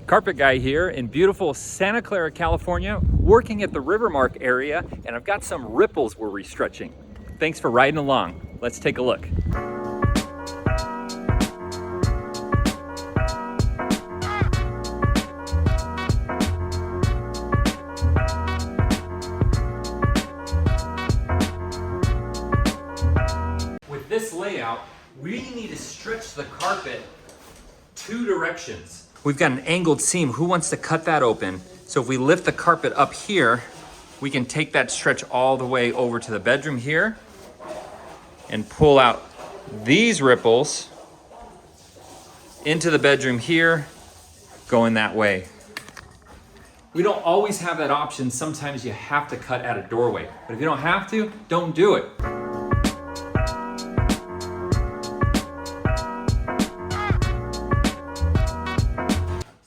Carpet Guy here in beautiful Santa Clara, California, working at the Rivermark area, and I've got some ripples we're restretching. Thanks for riding along. Let's take a look. With this layout, we need to stretch the carpet two directions. We've got an angled seam. Who wants to cut that open? So if we lift the carpet up here, we can take that stretch all the way over to the bedroom here and pull out these ripples into the bedroom here, going that way. We don't always have that option. Sometimes you have to cut at a doorway, but if you don't have to, don't do it.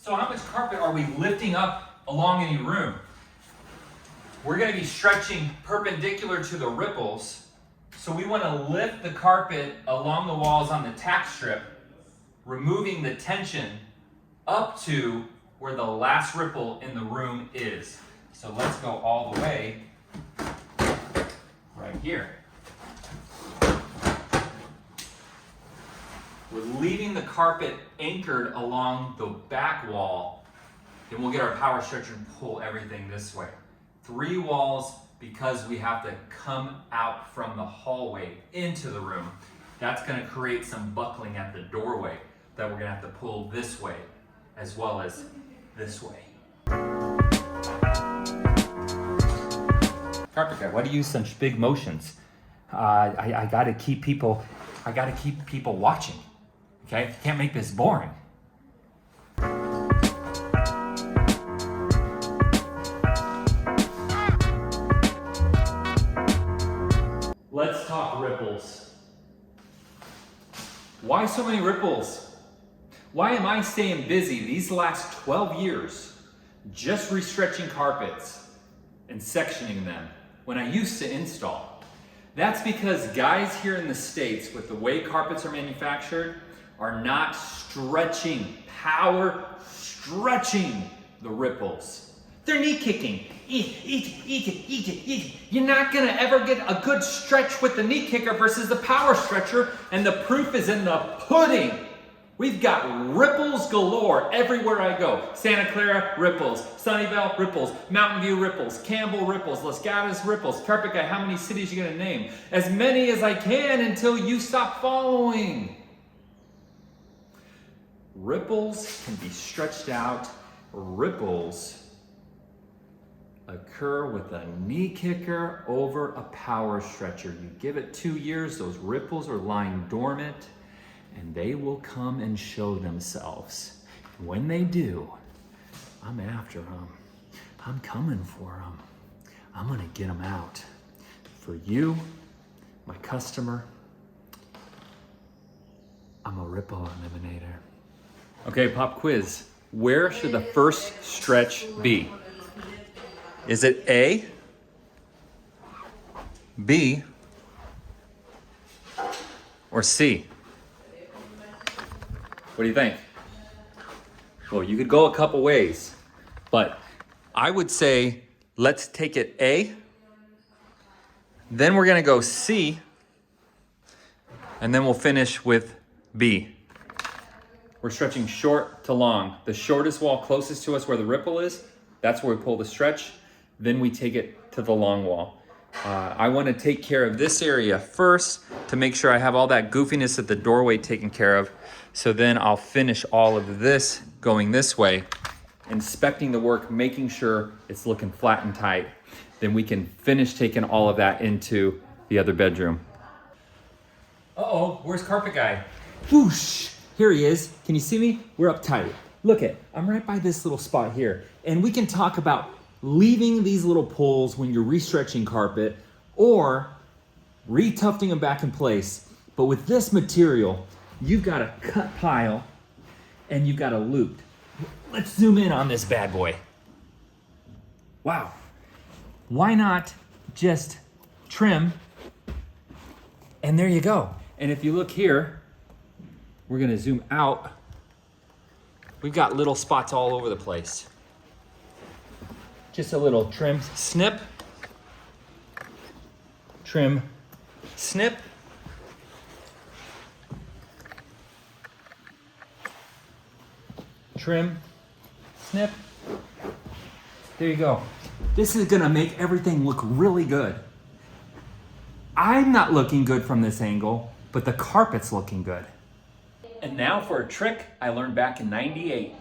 So how much carpet are we lifting up along any room? We're going to be stretching perpendicular to the ripples. So we want to lift the carpet along the walls on the tack strip, removing the tension up to where the last ripple in the room is. So let's go all the way right here. We're leaving the carpet anchored along the back wall. Then we'll get our power stretcher and pull everything this way. 3 walls because we have to come out from the hallway into the room. That's going to create some buckling at the doorway that we're going to have to pull this way as well as this way. Carpet Guy, why do you use such big motions? I got to keep people watching. Okay, you can't make this boring. Let's talk ripples. Why so many ripples? Why am I staying busy these last 12 years just restretching carpets and sectioning them when I used to install? That's because guys here in the States, with the way carpets are manufactured, are not power stretching the ripples. They're knee kicking. Eat. You're not gonna ever get a good stretch with the knee kicker versus the power stretcher, and the proof is in the pudding. We've got ripples galore everywhere I go. Santa Clara, ripples. Sunnyvale, ripples. Mountain View, ripples. Campbell, ripples. Las Gatas, ripples. Carpet Guy, how many cities are you gonna name? As many as I can until you stop following. Ripples can be stretched out. Ripples occur with a knee kicker over a power stretcher. You give it 2 years, those ripples are lying dormant, and they will come and show themselves. When they do, I'm after them. I'm coming for them. I'm gonna get them out. For you, my customer, I'm a ripple eliminator. Okay, pop quiz. Where should the first stretch be? Is it A, B, or C? What do you think? Well, you could go a couple ways, but I would say let's take it A, then we're gonna go C, and then we'll finish with B. We're stretching short to long. The shortest wall closest to us where the ripple is, that's where we pull the stretch. Then we take it to the long wall. I want to take care of this area first to make sure I have all that goofiness at the doorway taken care of. So then I'll finish all of this going this way, inspecting the work, making sure it's looking flat and tight. Then we can finish taking all of that into the other bedroom. Uh-oh, where's Carpet Guy? Whoosh, here he is. Can you see me? We're up tight. Look it, I'm right by this little spot here. And we can talk about leaving these little pulls when you're restretching carpet or retufting them back in place. But with this material, you've got a cut pile and you've got a loop. Let's zoom in on this bad boy. Wow. Why not just trim? And there you go. And if you look here, we're gonna zoom out we've got little spots all over the place. Just a little trim, snip, trim, snip. Trim, snip. There you go. This is gonna make everything look really good. I'm not looking good from this angle, but the carpet's looking good. And now for a trick I learned back in '98.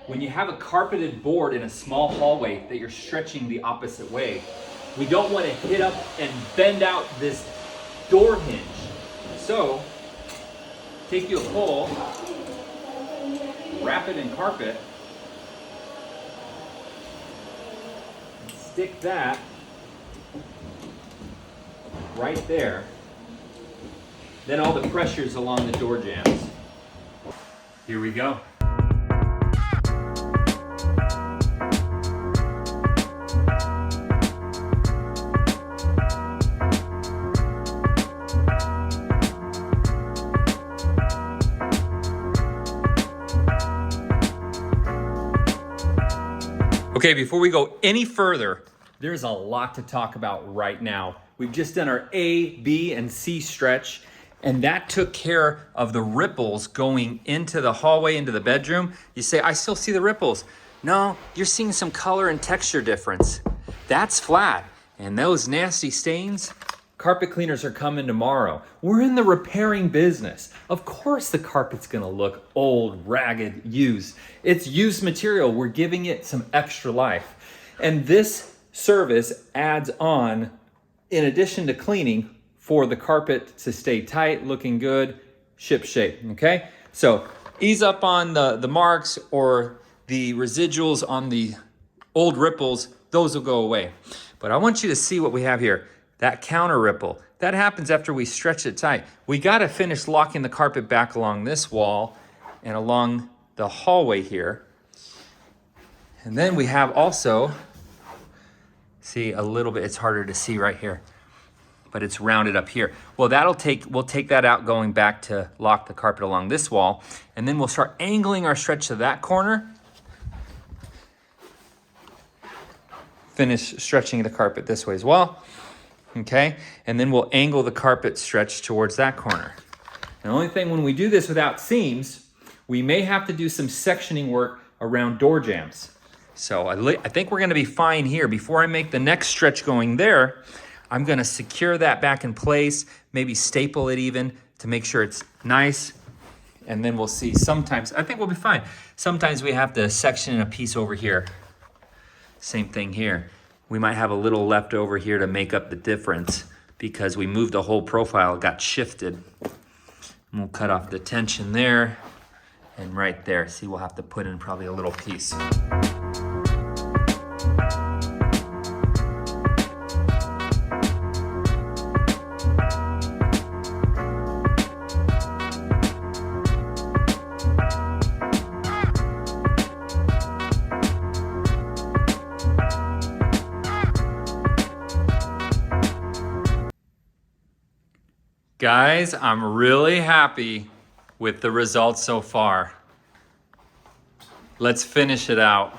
When you have a carpeted board in a small hallway that you're stretching the opposite way, we don't want to hit up and bend out this door hinge. So, take your pole, wrap it in carpet, and stick that right there. Then all the pressure's along the door jambs. Here we go. Okay, before we go any further, there's a lot to talk about right now. We've just done our A, B, and C stretch, and that took care of the ripples going into the hallway, into the bedroom. You say, I still see the ripples. No, you're seeing some color and texture difference. That's flat, and those nasty stains, carpet cleaners are coming tomorrow. We're in the repairing business. Of course the carpet's gonna look old, ragged, used. It's used material. We're giving it some extra life. And this service adds on, in addition to cleaning, for the carpet to stay tight, looking good, ship shape, okay? So ease up on the marks or the residuals on the old ripples, those will go away. But I want you to see what we have here. That counter ripple, that happens after we stretch it tight. We gotta finish locking the carpet back along this wall and along the hallway here. And then we have also, see a little bit, it's harder to see right here, but it's rounded up here. Well, we'll take that out going back to lock the carpet along this wall, and then we'll start angling our stretch to that corner. Finish stretching the carpet this way as well. Okay, and then we'll angle the carpet stretch towards that corner. The only thing when we do this without seams, we may have to do some sectioning work around door jambs. So I think we're gonna be fine here. Before I make the next stretch going there, I'm gonna secure that back in place, maybe staple it even to make sure it's nice. And then we'll see sometimes, I think we'll be fine. Sometimes we have to section a piece over here. Same thing here. We might have a little left over here to make up the difference because we moved the whole profile, it got shifted. And we'll cut off the tension there and right there. See, we'll have to put in probably a little piece. Guys, I'm really happy with the results so far. Let's finish it out.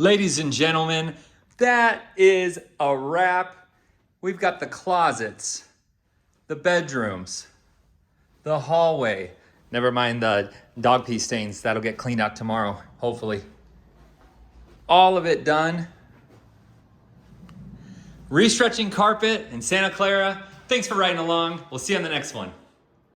Ladies and gentlemen, that is a wrap. We've got the closets, the bedrooms, the hallway. Never mind the dog pee stains. That'll get cleaned out tomorrow, hopefully. All of it done. Restretching carpet in Santa Clara. Thanks for riding along. We'll see you on the next one.